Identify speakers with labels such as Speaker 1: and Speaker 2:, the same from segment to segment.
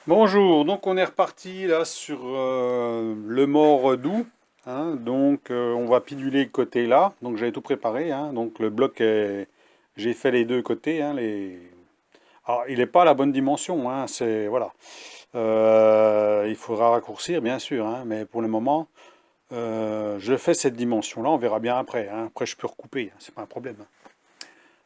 Speaker 1: Bonjour, donc on est reparti là sur le mort doux, hein, donc on va piluler le côté là, donc j'avais tout préparé, hein, donc le bloc j'ai fait les deux côtés, hein, alors il n'est pas à la bonne dimension, hein, c'est voilà. Il faudra raccourcir bien sûr, hein, mais pour le moment je fais cette dimension là, on verra bien après, hein. Après je peux recouper, hein, c'est pas un problème.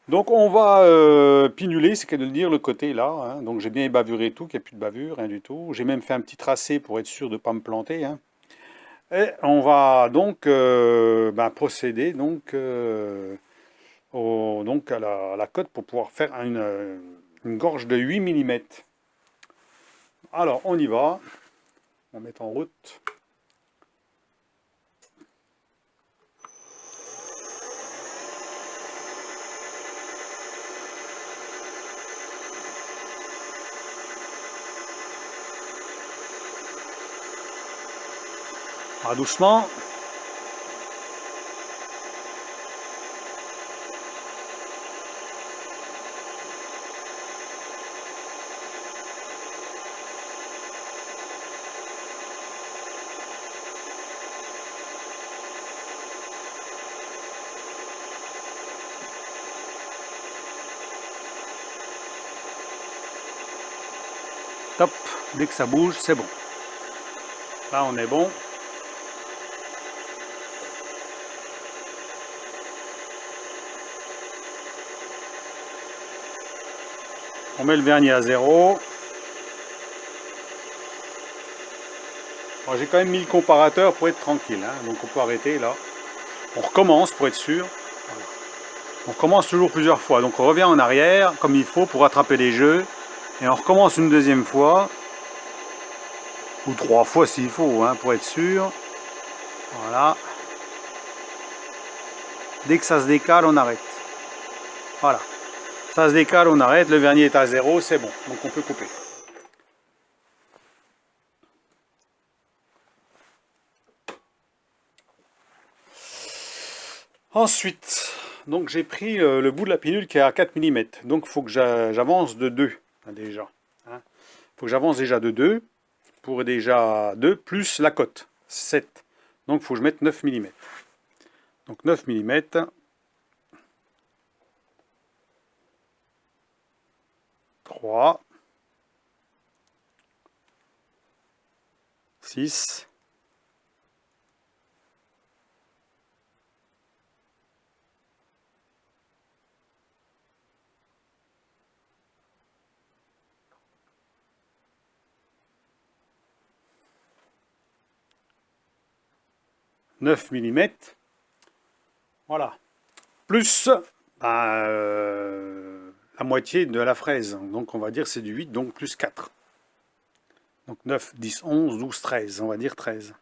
Speaker 1: Donc on va pinuler, c'est qu'à de dire le côté là, hein. Donc j'ai bien bavuré tout, qu'il n'y a plus de bavure, rien du tout. J'ai même fait un petit tracé pour être sûr de ne pas me planter, hein. Et on va donc procéder donc à la cote pour pouvoir faire une gorge de 8 mm. Alors on y va, on va mettre en route. Ah, doucement. Top, dès que ça bouge, c'est bon. Là on est bon. On met le vernis à zéro. J'ai quand même mis le comparateur pour être tranquille, hein. Donc on peut arrêter là. On recommence pour être sûr. Voilà. On recommence toujours plusieurs fois. Donc on revient en arrière comme il faut pour rattraper les jeux. Et on recommence une deuxième fois. Ou trois fois s'il faut, hein, pour être sûr. Voilà. Dès que ça se décale, on arrête. Voilà. Ça se décale, on arrête. Le vernis est à zéro, c'est bon. Donc on peut couper. Ensuite, donc j'ai pris le bout de la pinule qui est à 4 mm. Donc il faut que j'avance de 2 déjà. Il faut que j'avance déjà de 2 pour déjà 2 plus la cote, 7. Donc il faut que je mette 9 mm. Donc 9 mm. 3, 6, 9 mm. Voilà. Plus la moitié de la fraise. Donc on va dire c'est du 8, donc plus 4. Donc 9, 10, 11, 12, 13. On va dire 13.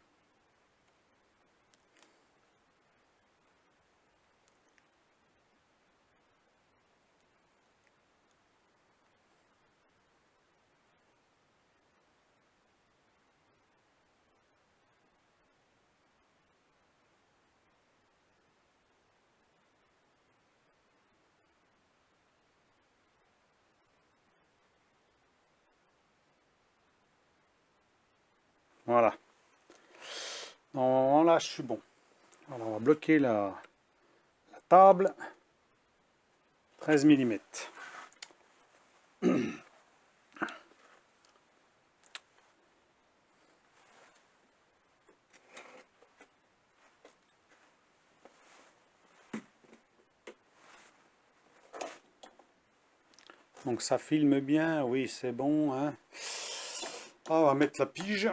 Speaker 1: Voilà. Normalement là je suis bon. Alors on va bloquer la table. 13 mm. Donc ça filme bien, oui c'est bon, hein. Ah, on va mettre la pige.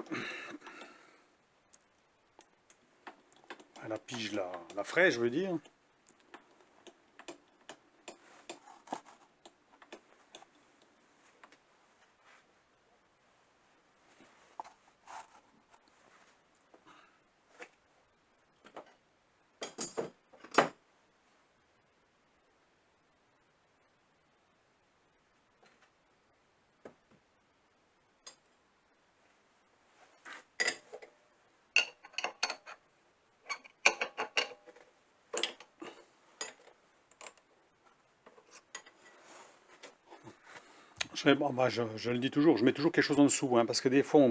Speaker 1: La pige, la fraise je veux dire. Bon, bah, je le dis toujours, je mets toujours quelque chose en dessous, hein, parce que des fois on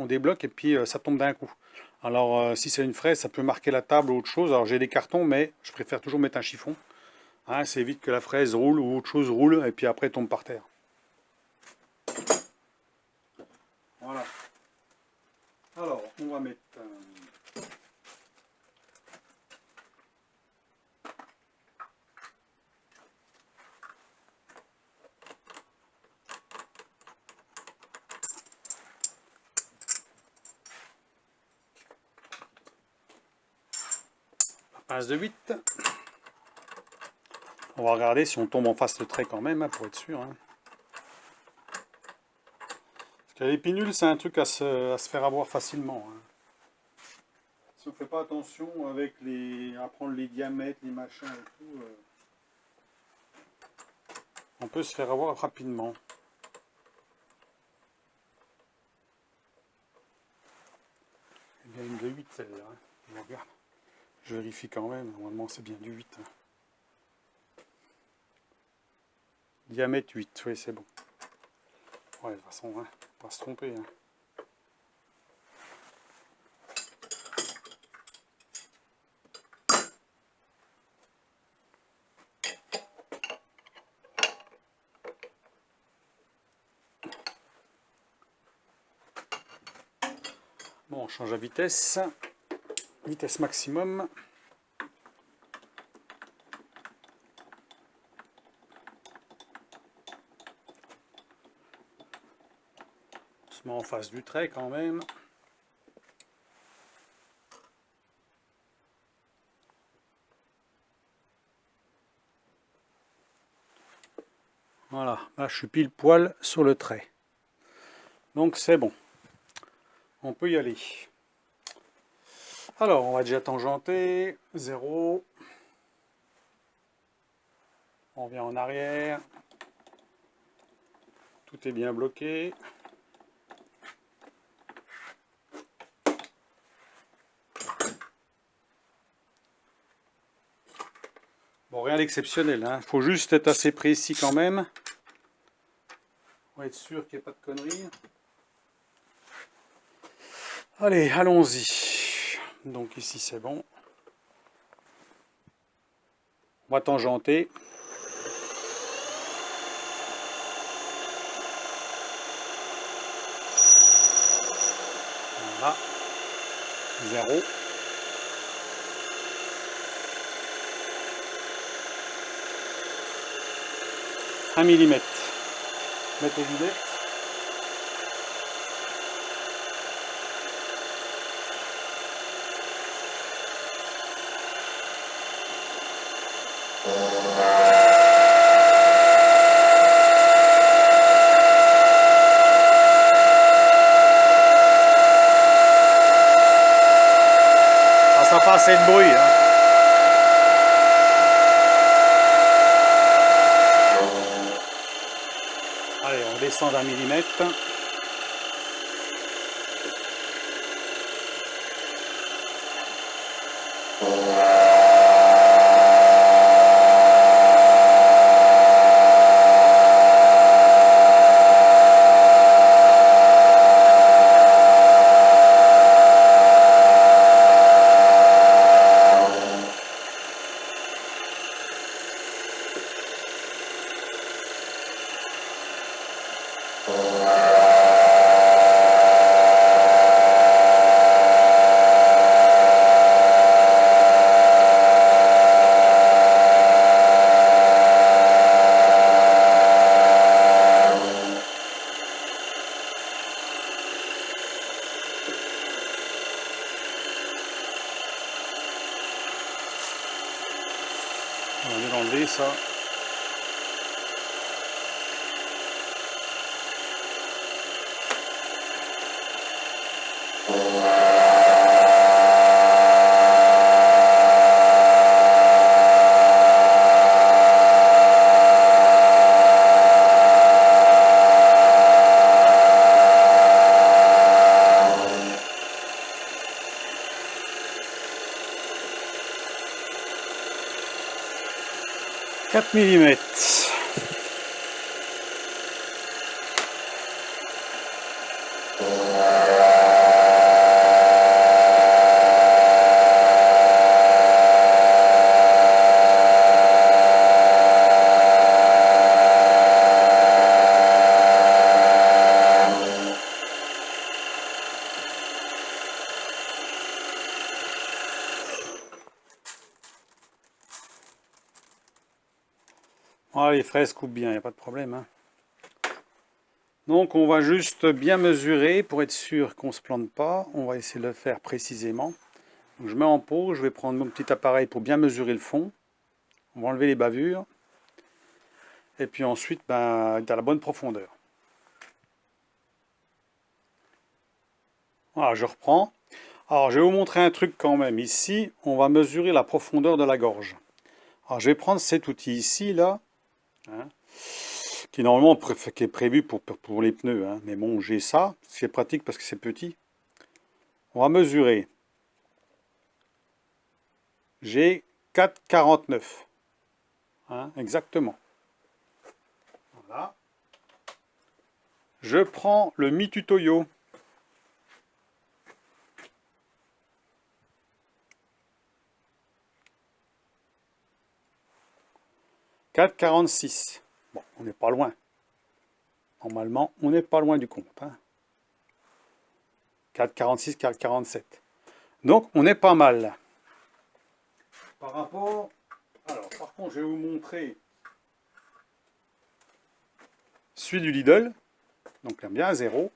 Speaker 1: débloque et puis ça tombe d'un coup. Alors si c'est une fraise, ça peut marquer la table ou autre chose. Alors j'ai des cartons, mais je préfère toujours mettre un chiffon. Hein, ça évite que la fraise roule ou autre chose roule et puis après tombe par terre. Voilà. Alors on va mettre la pince de 8. On va regarder si on tombe en face de trait quand même, hein, pour être sûr. Hein. Parce que les pinules, c'est un truc à se faire avoir facilement. Hein. Si on ne fait pas attention à prendre les diamètres, les machins et tout, on peut se faire avoir rapidement. C'est bien une de 8 celle-là. Hein. Je regarde. Je vérifie quand même. Normalement, c'est bien du 8. Hein. Diamètre 8, oui, c'est bon. Ouais, de toute façon, hein, pas se tromper. Hein. Bon, on change la vitesse. Vitesse maximum. On se met en face du trait quand même. Voilà, là je suis pile poil sur le trait. Donc c'est bon. On peut y aller. Alors, on va déjà tangenter. 0. On revient en arrière. Tout est bien bloqué. Bon, rien d'exceptionnel. Hein. Faut juste être assez précis quand même. On va être sûr qu'il n'y ait pas de conneries. Allez, allons-y. Donc ici c'est bon. On va tangenter. Voilà. 0. Un millimètre. Mettez les lunettes. Ça fait assez de bruit. Hein. Allez, on descend d'un millimètre. On vient d'enlever ça. Mm. les fraises coupent bien, il n'y a pas de problème, hein. Donc on va juste bien mesurer pour être sûr qu'on ne se plante pas. On va essayer de le faire précisément. Donc, je mets en pause, je vais prendre mon petit appareil pour bien mesurer le fond. On va enlever les bavures. Et puis ensuite, ben, à la bonne profondeur. Voilà, je reprends. Alors je vais vous montrer un truc quand même. Ici, on va mesurer la profondeur de la gorge. Alors je vais prendre cet outil ici, là, hein, qui est normalement qui est prévu pour les pneus, hein. Mais bon, j'ai ça, c'est pratique parce que c'est petit. On va mesurer. J'ai 4,49. Hein, exactement. Voilà. Je prends le Mitutoyo. « 4,46. Bon, on n'est pas loin. Normalement, on n'est pas loin du compte. Hein. 4,46, 4,47. Donc, on est pas mal. Par rapport... Alors, par contre, je vais vous montrer celui du Lidl. Donc, là, bien à 0.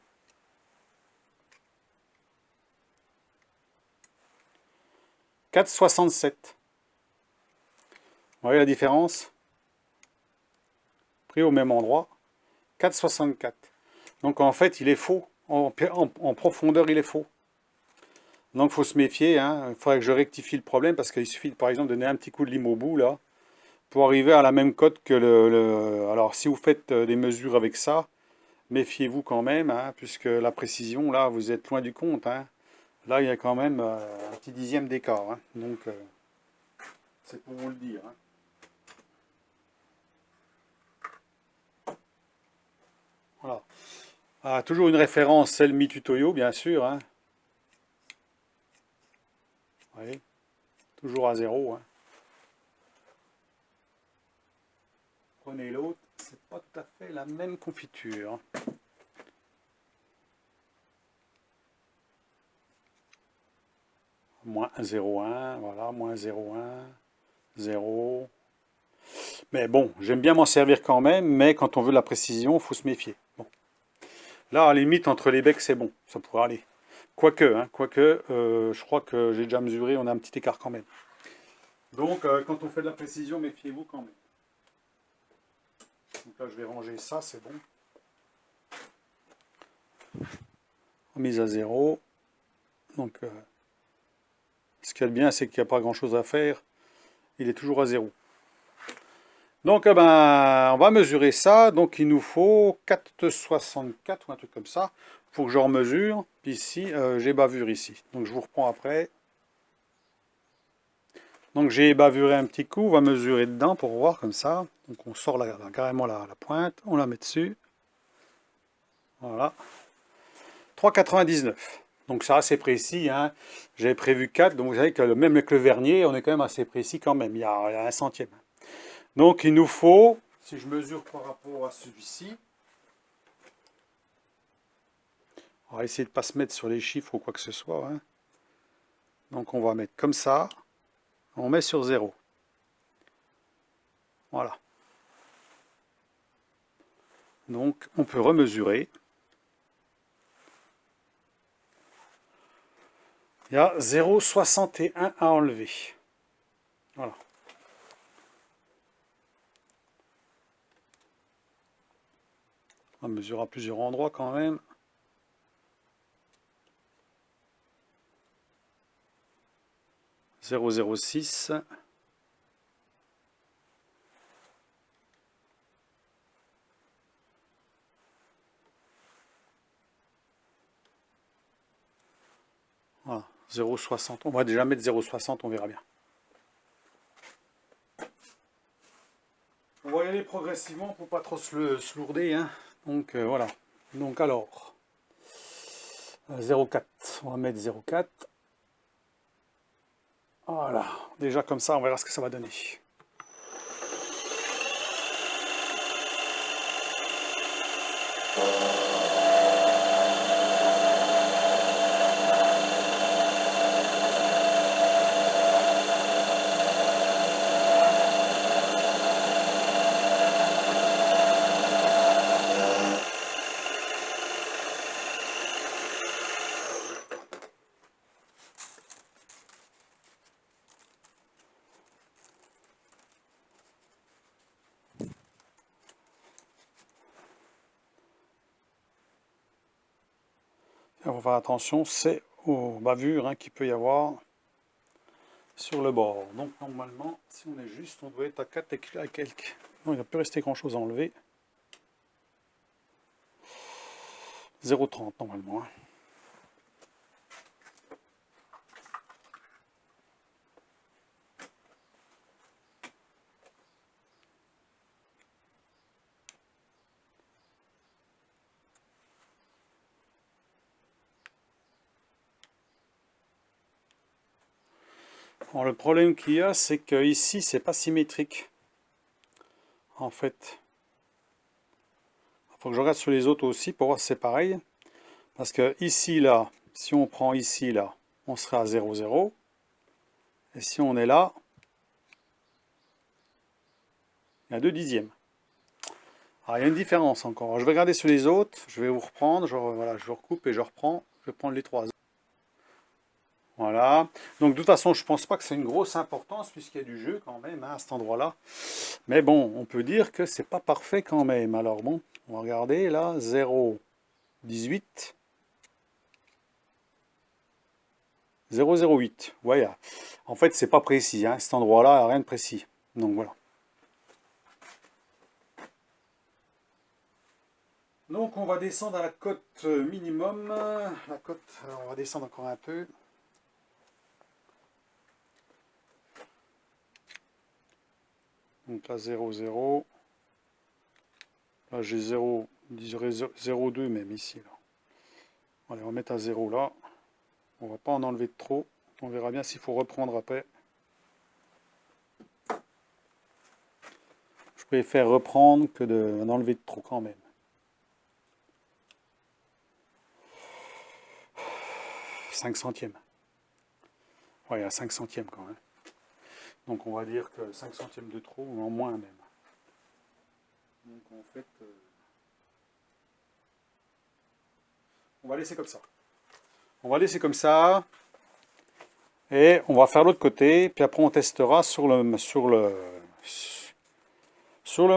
Speaker 1: « 4,67. » Vous voyez la différence? Pris au même endroit. 4,64. Donc, en fait, il est faux. En profondeur, il est faux. Donc, il faut se méfier. Hein. Il faudrait que je rectifie le problème parce qu'il suffit, par exemple, de donner un petit coup de lime au bout, là, pour arriver à la même cote que Alors, si vous faites des mesures avec ça, méfiez-vous quand même, hein, puisque la précision, là, vous êtes loin du compte. Hein. Là, il y a quand même un petit dixième d'écart. Hein. Donc, c'est pour vous le dire. Hein. Voilà. Ah, toujours une référence, c'est le Mitutoyo, bien sûr. Hein. Vous voyez, toujours à 0. Hein. Prenez l'autre, c'est pas tout à fait la même confiture. Moins 0,1, voilà, moins 0,1, 0. Mais bon, j'aime bien m'en servir quand même, mais quand on veut de la précision, il faut se méfier. Bon. Là, à la limite, entre les becs, c'est bon, ça pourrait aller. Quoique, hein, je crois que j'ai déjà mesuré, on a un petit écart quand même. Donc, quand on fait de la précision, méfiez-vous quand même. Donc là, je vais ranger ça, c'est bon. Mise à 0. Donc, ce qu'il y a de bien, c'est qu'il n'y a pas grand-chose à faire. Il est toujours à 0. Donc, on va mesurer ça. Donc, il nous faut 4,64 ou un truc comme ça. Il faut que j'en mesure. Puis ici, j'ai bavure ici. Donc, je vous reprends après. Donc, j'ai bavuré un petit coup. On va mesurer dedans pour voir comme ça. Donc, on sort carrément la pointe. On la met dessus. Voilà. 3,99. Donc, c'est assez précis. Hein. J'avais prévu 4. Donc, vous savez que même avec le vernier, on est quand même assez précis quand même. Il y a un centième. Donc, il nous faut, si je mesure par rapport à celui-ci, on va essayer de ne pas se mettre sur les chiffres ou quoi que ce soit. Hein. Donc, on va mettre comme ça. On met sur 0. Voilà. Donc, on peut remesurer. Il y a 0,61 à enlever. Voilà. On mesure à plusieurs endroits quand même. « 0,06 ». Voilà, 0,60. On va déjà mettre 0,60, on verra bien. On va y aller progressivement pour pas trop se lourder. Hein. Donc voilà. Donc alors, 0,4. On va mettre 0,4. Voilà. Déjà comme ça, on verra ce que ça va donner. Il faut faire attention, c'est aux bavures hein, qu'il peut y avoir sur le bord. Donc normalement, si on est juste, on doit être à 4 et à quelques. Non, il ne va plus rester grand chose à enlever. 0,30 normalement. Hein. Bon, le problème qu'il y a, c'est que ici, c'est pas symétrique. En fait, il faut que je regarde sur les autres aussi pour voir si c'est pareil. Parce que ici, là, si on prend ici, là, on sera à 0, 0. Et si on est là, il y a 2 dixièmes. Alors, il y a une différence encore. Alors, je vais regarder sur les autres. Je vais vous reprendre. Voilà, je recoupe et je reprends. Je vais prendre les 3. Voilà. Donc, de toute façon, je ne pense pas que c'est une grosse importance puisqu'il y a du jeu quand même hein, à cet endroit-là. Mais bon, on peut dire que c'est pas parfait quand même. Alors bon, on va regarder là. 0, 18. 0,08. Voilà. En fait, c'est pas précis. Hein. Cet endroit-là, rien de précis. Donc voilà. Donc on va descendre à la cote minimum. La cote, alors on va descendre encore un peu. Donc là 0, 0. Là j'ai 0, 0,2 même ici. Là. Allez, on va mettre à 0 là. On va pas en enlever de trop. On verra bien s'il faut reprendre après. Je préfère reprendre que d'en enlever de trop quand même. 5 centièmes. Ouais, à 5 centièmes quand même. Donc on va dire que 5 centièmes de trop, ou en moins même. Donc en fait, on va laisser comme ça. On va laisser comme ça. Et on va faire l'autre côté. Puis après on testera sur le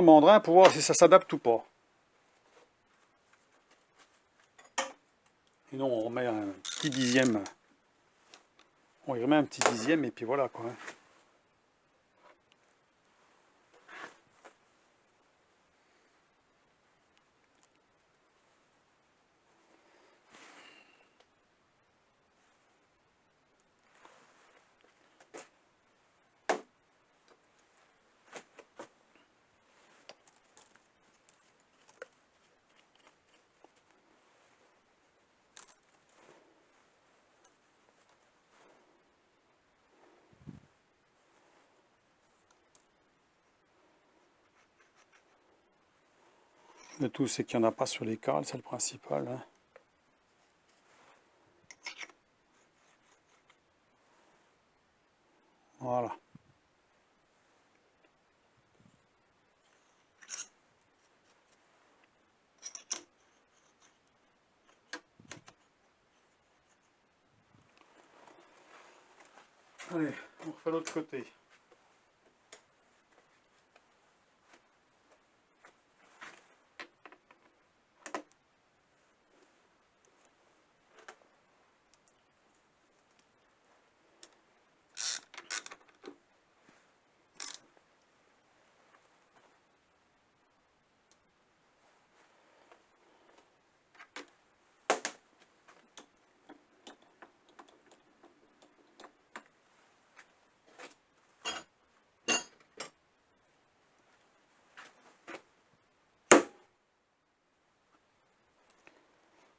Speaker 1: mandrin pour voir si ça s'adapte ou pas. Sinon on remet un petit dixième. On y remet un petit dixième et puis voilà quoi. Le tout c'est qu'il n'y en a pas sur les cales, c'est le principal. Hein. Voilà. Allez, on refait l'autre côté.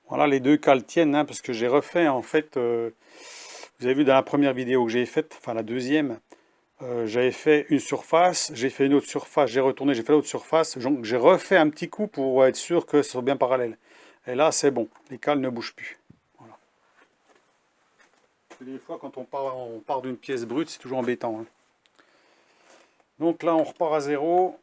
Speaker 1: Voilà, les deux cales tiennent, hein, parce que j'ai refait en fait, vous avez vu dans la première vidéo que j'ai faite, enfin la deuxième, j'avais fait une surface, j'ai fait une autre surface, j'ai retourné, j'ai fait l'autre surface, donc j'ai refait un petit coup pour être sûr que ce soit bien parallèle. Et là c'est bon, les cales ne bougent plus. Voilà. Des fois quand on part d'une pièce brute, c'est toujours embêtant. Hein. Donc là on repart à zéro.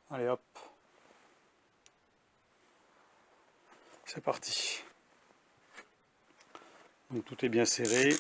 Speaker 1: Allez hop, c'est parti. Donc tout est bien serré.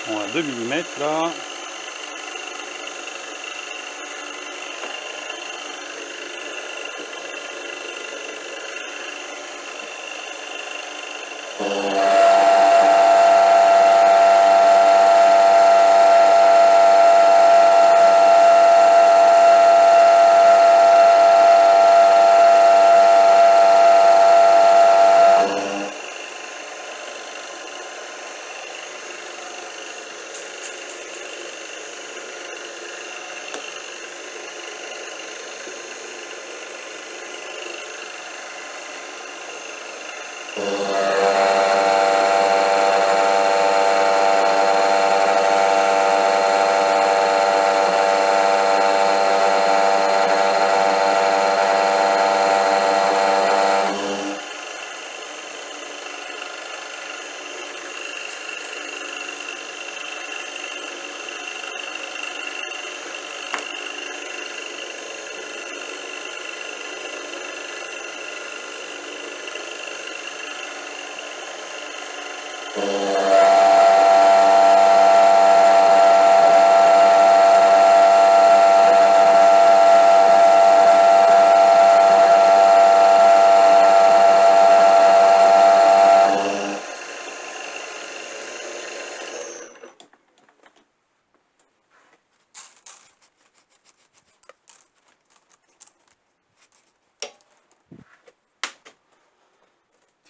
Speaker 1: On a 2 mm là.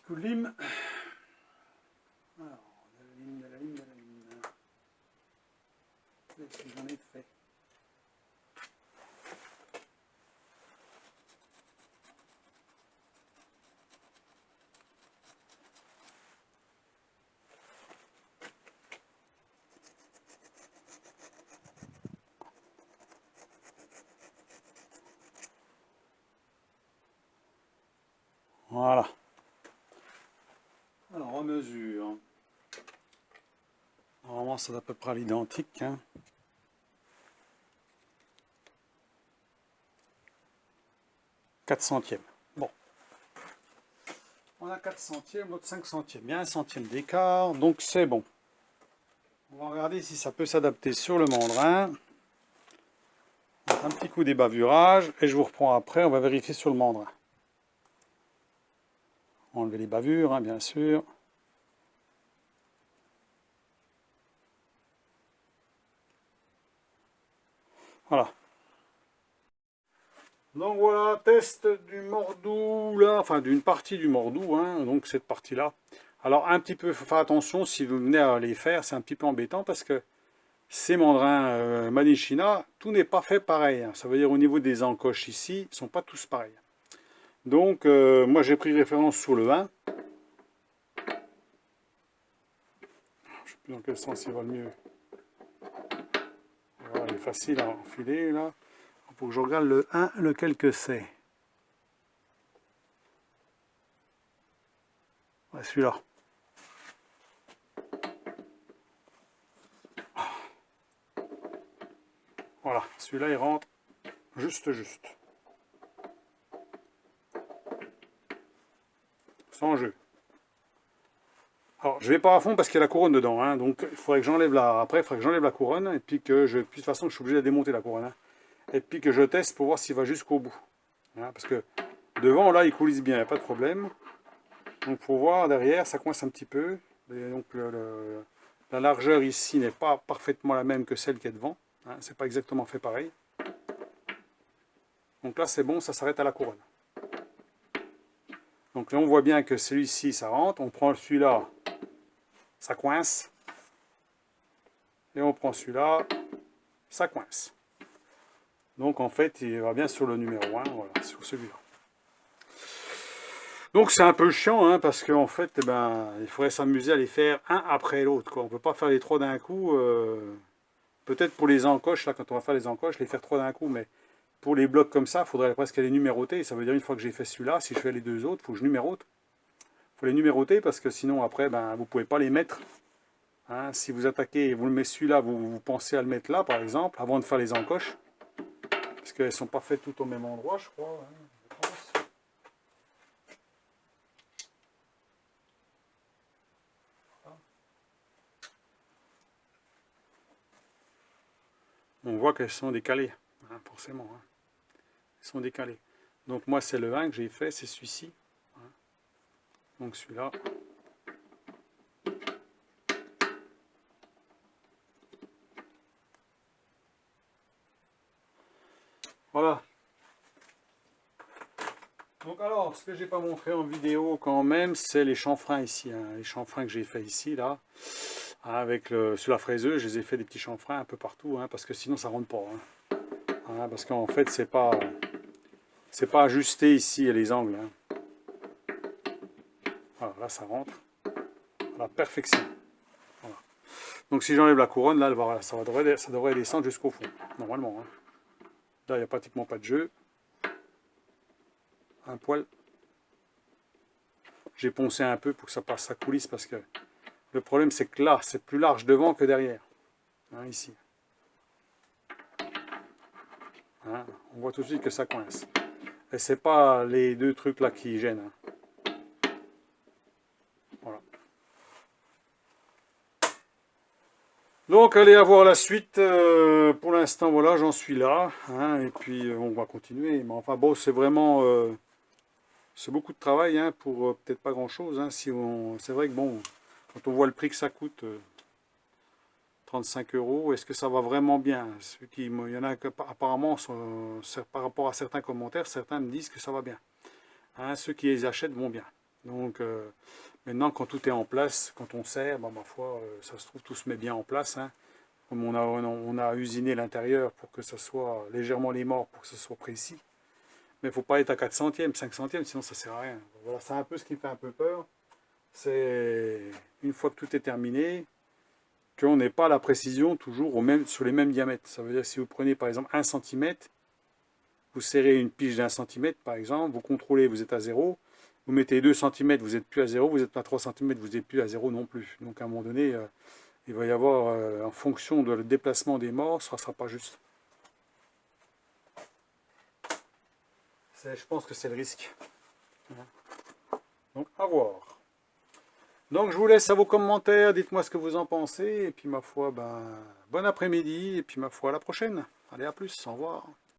Speaker 1: Coup de lime. Alors, de la lime, de la lime, de la lime. Si j'en ai fait. Voilà. Alors, on mesure. Normalement, c'est à peu près à l'identique. Hein. Quatre centièmes. Bon. On a 4 centièmes, l'autre 5 centièmes. Il y a 1 centième d'écart, donc c'est bon. On va regarder si ça peut s'adapter sur le mandrin. Un petit coup des bavurages et je vous reprends après, on va vérifier sur le mandrin. Enlever les bavures, hein, bien sûr. Voilà. Donc voilà, test du mordou, là, enfin d'une partie du mordou, hein, donc cette partie-là. Alors un petit peu, il faut faire attention, si vous venez à les faire, c'est un petit peu embêtant parce que ces mandrins Made in China, tout n'est pas fait pareil. Hein. Ça veut dire au niveau des encoches ici, ils ne sont pas tous pareils. Donc moi j'ai pris référence sur le 1. Je ne sais plus dans quel sens il va le mieux. Voilà, il est facile à enfiler là. Il faut que je regarde le 1, lequel que c'est. Ouais, celui-là. Voilà, celui-là il rentre juste. Sans jeu. Alors, je vais pas à fond parce qu'il y a la couronne dedans, hein, donc il faudrait que j'enlève la... Après, il faudrait que j'enlève la couronne et puis que je... Puis de toute façon, je suis obligé de démonter la couronne. Hein. et puis que je teste pour voir s'il va jusqu'au bout. Hein, parce que devant, là, il coulisse bien, il n'y a pas de problème. Donc pour voir, derrière, ça coince un petit peu. Et donc la largeur ici n'est pas parfaitement la même que celle qui est devant. Hein, c'est pas exactement fait pareil. Donc là, c'est bon, ça s'arrête à la couronne. Donc là, on voit bien que celui-ci, ça rentre. On prend celui-là, ça coince. Et on prend celui-là, ça coince. Donc en fait, il va bien sur le numéro 1, voilà, sur celui-là. Donc c'est un peu chiant, hein, parce qu'en fait, eh ben, il faudrait s'amuser à les faire un après l'autre. On ne peut pas faire les trois d'un coup. Peut-être pour les encoches, là, quand on va faire les encoches, les faire trois d'un coup, mais pour les blocs comme ça, il faudrait presque les numéroter. Ça veut dire une fois que j'ai fait celui-là, si je fais les deux autres, il faut que je numérote. Il faut les numéroter parce que sinon après, ben, vous ne pouvez pas les mettre. Hein, si vous attaquez et vous le mettez celui-là, vous pensez à le mettre là, par exemple, avant de faire les encoches. Parce qu'elles ne sont pas faites toutes au même endroit, je crois. Hein, je pense. On voit qu'elles sont décalées, hein, forcément. Hein. Elles sont décalées. Donc moi, c'est le 1 que j'ai fait, c'est celui-ci. Hein. Donc celui-là. Voilà. Donc alors, ce que j'ai pas montré en vidéo quand même, c'est les chanfreins ici. Hein. Les chanfreins que j'ai fait ici, là. Avec sur la fraiseuse, je les ai fait des petits chanfreins un peu partout, hein, parce que sinon ça rentre pas. Hein. Hein, parce qu'en fait, c'est pas ajusté ici les angles. Hein. Voilà, là ça rentre à la perfection. Voilà. Donc si j'enlève la couronne, là, ça devrait descendre jusqu'au fond, normalement. Hein. Là, il n'y a pratiquement pas de jeu. Un poil. J'ai poncé un peu pour que ça passe sa coulisse, parce que le problème c'est que là, c'est plus large devant que derrière. Hein, ici. Hein, on voit tout de suite que ça coince. Et c'est pas les deux trucs là qui gênent. Hein. Voilà. Donc allez à voir la suite. Pour l'instant, voilà, j'en suis là. Hein, et puis on va continuer. Mais enfin bon, c'est vraiment... c'est beaucoup de travail hein, pour peut-être pas grand-chose. Hein, si c'est vrai que bon, quand on voit le prix que ça coûte... 35 €, est-ce que ça va vraiment bien? Il y en a que apparemment, par rapport à certains commentaires, certains me disent que ça va bien. Hein, ceux qui les achètent vont bien. Donc maintenant, quand tout est en place, quand on sert, ben, ma foi, ça se trouve, tout se met bien en place. Hein. Comme on a usiné l'intérieur pour que ça soit légèrement les morts, pour que ce soit précis. Mais il ne faut pas être à 4 centièmes, 5 centièmes, sinon ça ne sert à rien. Voilà, c'est un peu ce qui me fait un peu peur. C'est une fois que tout est terminé, qu'on n'ait pas la précision toujours sur les mêmes diamètres. Ça veut dire que si vous prenez par exemple 1 cm, vous serrez une pige d'1 cm par exemple, vous contrôlez, vous êtes à 0, vous mettez 2 cm, vous n'êtes plus à 0, vous êtes à 3 cm, vous n'êtes plus à 0 non plus. Donc à un moment donné, il va y avoir, en fonction de le déplacement des morts, ça ne sera pas juste. Je pense que c'est le risque. Donc à voir. Donc je vous laisse à vos commentaires, dites-moi ce que vous en pensez, et puis ma foi, ben, bon après-midi, et puis ma foi à la prochaine. Allez, à plus, au revoir.